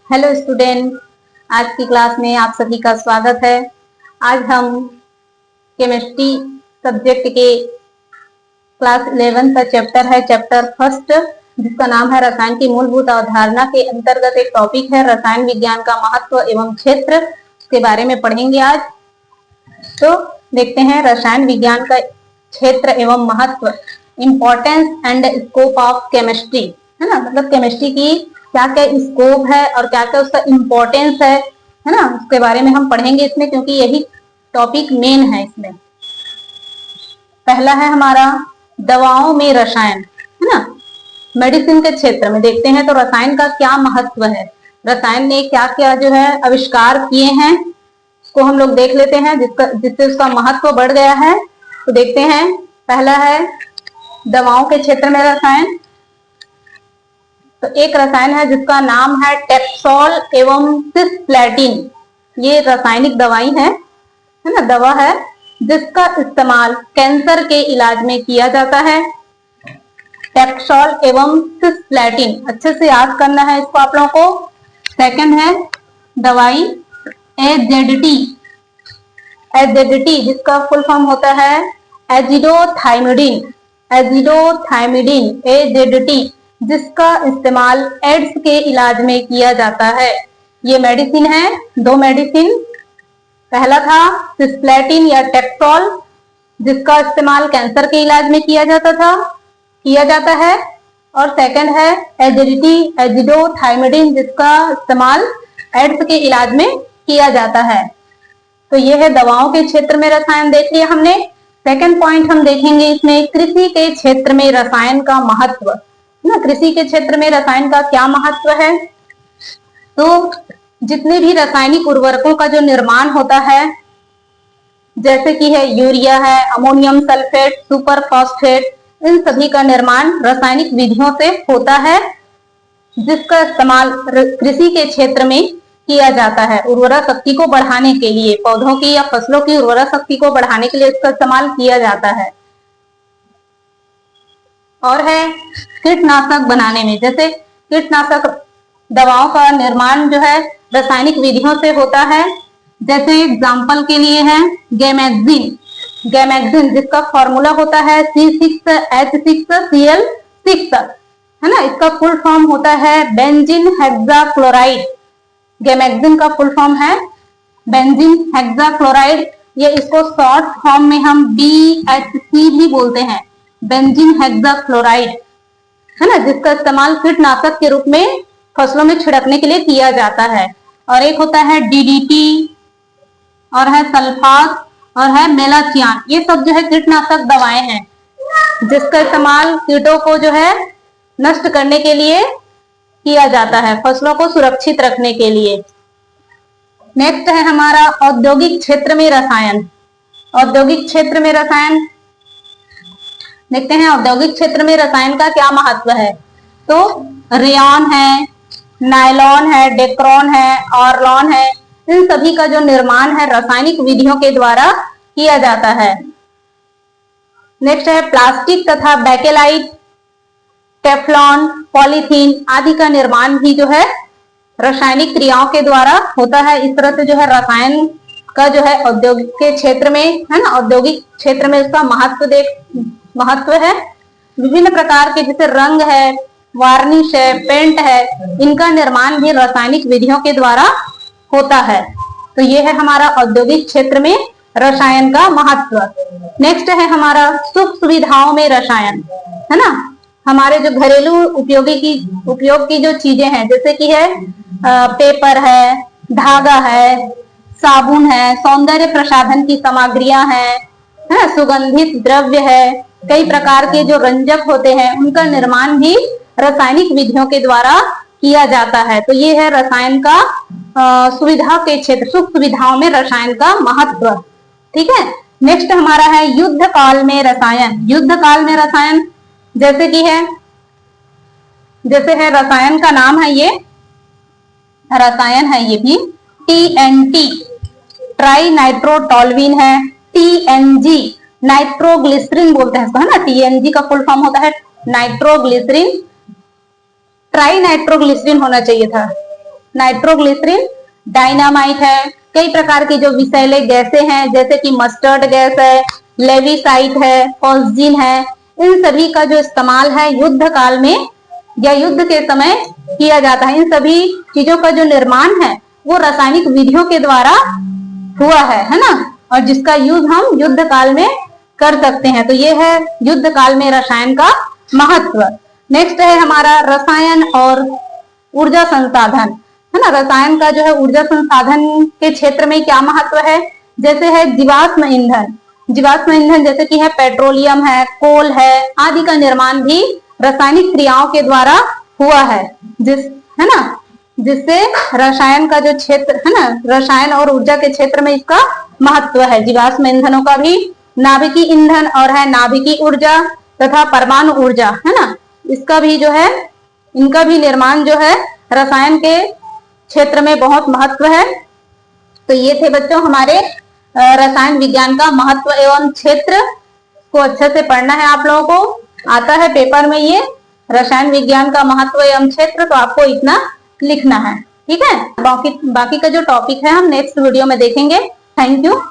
Hello student, आज की class में आप सभी का स्वागत है। आज हम केमिस्ट्री सब्जेक्ट के क्लास 11 का चैप्टर है, चैप्टर फर्स्ट, जिसका नाम है रसायन की मूलभूत अवधारणा के अंतर्गत एक टॉपिक है रसायन विज्ञान का महत्व एवं क्षेत्र, उसके बारे में पढ़ेंगे आज। तो देखते हैं रसायन विज्ञान का क्षेत्र एवं महत्व, importance and scope of chemistry, है ना। मतलब केमिस्ट्री की क्या क्या स्कोप है और क्या क्या उसका इम्पोर्टेंस है ना, उसके बारे में हम पढ़ेंगे इसमें, क्योंकि यही टॉपिक मेन है इसमें। पहला है हमारा दवाओं में रसायन, है ना। मेडिसिन के क्षेत्र में देखते हैं तो रसायन का क्या महत्व है, रसायन ने क्या क्या जो है आविष्कार किए हैं, उसको हम लोग देख लेते हैं, जिससे उसका महत्व बढ़ गया है। तो देखते हैं, पहला है दवाओं के क्षेत्र में रसायन। तो एक रसायन है जिसका नाम है टेक्सोल एवं सिस्प्लेटिन। ये रासायनिक दवाई है ना, दवा है जिसका इस्तेमाल कैंसर के इलाज में किया जाता है। टेक्सोल एवं सिस्प्लेटिन, अच्छे से याद करना है इसको आप लोगों को। सेकंड है दवाई एजेडिटी, एजेडिटी जिसका फुल फॉर्म होता है एजिडोथाइमिडिन, एजिडोथाइमिडिन एजेडिटी, जिसका इस्तेमाल एड्स के इलाज में किया जाता है। ये मेडिसिन है, दो मेडिसिन, पहला था सिस्प्लेटिन या टेक्सोल जिसका इस्तेमाल कैंसर के इलाज में किया जाता है, और सेकंड है एजिडिटी, एजिडोथाइमिडिन, जिसका इस्तेमाल एड्स के इलाज में किया जाता है। तो ये है दवाओं के क्षेत्र में रसायन, देख लिया हमने। सेकंड पॉइंट हम देखेंगे इसमें कृषि के क्षेत्र में रसायन का महत्व ना, कृषि के क्षेत्र में रसायन का क्या महत्व है। तो जितने भी रासायनिक उर्वरकों का जो निर्माण होता है, जैसे कि है यूरिया है, अमोनियम सल्फेट, सुपर फॉस्फेट, इन सभी का निर्माण रासायनिक विधियों से होता है, जिसका इस्तेमाल कृषि के क्षेत्र में किया जाता है उर्वरक शक्ति को बढ़ाने के लिए, पौधों की या फसलों की उर्वरक शक्ति को बढ़ाने के लिए इसका इस्तेमाल किया जाता है। और है कीटनाशक बनाने में, जैसे कीटनाशक दवाओं का निर्माण जो है रासायनिक विधियों से होता है। जैसे एग्जाम्पल के लिए है गैमेक्सिन, गैमेक्सिन जिसका फॉर्मूला होता है C6H6Cl6, है ना। इसका फुल फॉर्म होता है बेंजीन हेक्साक्लोराइड, गैमेक्सिन का फुल फॉर्म है बेंजीन हेक्साक्लोराइड। ये इसको शॉर्ट फॉर्म में हम BHC भी बोलते हैं, बेंजीन हेक्साक्लोराइड, है ना, जिसका इस्तेमाल कीटनाशक के रूप में फसलों में छिड़कने के लिए किया जाता है। और एक होता है DDT, और है सल्फास, और है मेलाथियान। ये सब जो है कीटनाशक दवाएं हैं जिसका इस्तेमाल कीटों को जो है नष्ट करने के लिए किया जाता है, फसलों को सुरक्षित रखने के लिए। नेक्स्ट है हमारा औद्योगिक क्षेत्र में रसायन। औद्योगिक क्षेत्र में रसायन देखते हैं, औद्योगिक क्षेत्र में रसायन का क्या महत्व है। तो रेयॉन है, नायलॉन है, डेक्रोन है, ऑरलॉन है, इन सभी का जो निर्माण है रासायनिक विधियों के द्वारा किया जाता है। नेक्स्ट है प्लास्टिक तथा बेकेलाइट, टेफ्लॉन, पॉलीथीन आदि का निर्माण भी जो है रासायनिक क्रियाओं के द्वारा होता है। इस तरह से जो है रसायन का जो है औद्योगिक के क्षेत्र में, है ना, औद्योगिक क्षेत्र में इसका महत्व है। विभिन्न प्रकार के जैसे रंग है, वार्निश है, पेंट है, इनका निर्माण भी रासायनिक विधियों के द्वारा होता है। तो ये है हमारा औद्योगिक क्षेत्र में रसायन का महत्व। नेक्स्ट है हमारा सुख सुविधाओं में रसायन, है ना। हमारे जो घरेलू उपयोग की जो चीजें हैं, जैसे कि है पेपर है, धागा है, साबुन है, सौंदर्य प्रसाधन की सामग्रियां हैं, है, सुगंधित द्रव्य है, कई प्रकार के जो रंजक होते हैं, उनका निर्माण भी रासायनिक विधियों के द्वारा किया जाता है। तो ये है रसायन का सुविधा के क्षेत्र, सुख सुविधाओं में रसायन का महत्व। ठीक है। नेक्स्ट हमारा है युद्ध काल में रसायन। युद्ध काल में रसायन जैसे कि है, जैसे है रसायन का नाम है, ये रसायन है ये भी TNT, ट्राई नाइट्रोटोल्यूइन है, TNG नाइट्रोग्लिसरीन बोलते हैं इसको, है ना। TNG का फुल फॉर्म होता है नाइट्रोग्लिसरीन, ट्राई नाइट्रोग्लिसरीन होना चाहिए था, नाइट्रोग्लिसरीन, डायनामाइट है, कई प्रकार की जो विषैले गैसें हैं जैसे कि मस्टर्ड गैस है, लेविसाइट है, फॉस्जीन है, इन सभी का जो इस्तेमाल है युद्ध काल में या युद्ध के समय किया जाता है। इन सभी चीजों का जो निर्माण है वो रासायनिक विधियों के द्वारा हुआ है ना, और जिसका यूज हम युद्ध काल में कर सकते हैं। तो ये है युद्ध काल में रसायन का महत्व। नेक्स्ट है हमारा रसायन और ऊर्जा संसाधन, है ना। रसायन का जो है ऊर्जा संसाधन के क्षेत्र में क्या महत्व है, जैसे है जीवाश्म ईंधन। जीवाश्म ईंधन जैसे कि है पेट्रोलियम है, कोल है आदि का निर्माण भी रासायनिक क्रियाओं के द्वारा हुआ है, है ना, जिससे रसायन का जो क्षेत्र है ना, रसायन और ऊर्जा के क्षेत्र में इसका महत्व है। जीवाश्म ईंधनों का भी नाभिकीय ईंधन और है नाभिकीय ऊर्जा तथा परमाणु ऊर्जा, है ना, इसका भी जो है इनका भी निर्माण जो है रसायन के क्षेत्र में बहुत महत्व है। तो ये थे बच्चों हमारे रसायन विज्ञान का महत्व एवं क्षेत्र को अच्छे से पढ़ना है। आप लोगों को आता है पेपर में ये रसायन विज्ञान का महत्व एवं क्षेत्र, तो आपको इतना लिखना है, ठीक है। बाकी का जो टॉपिक है हम नेक्स्ट वीडियो में देखेंगे। Thank you.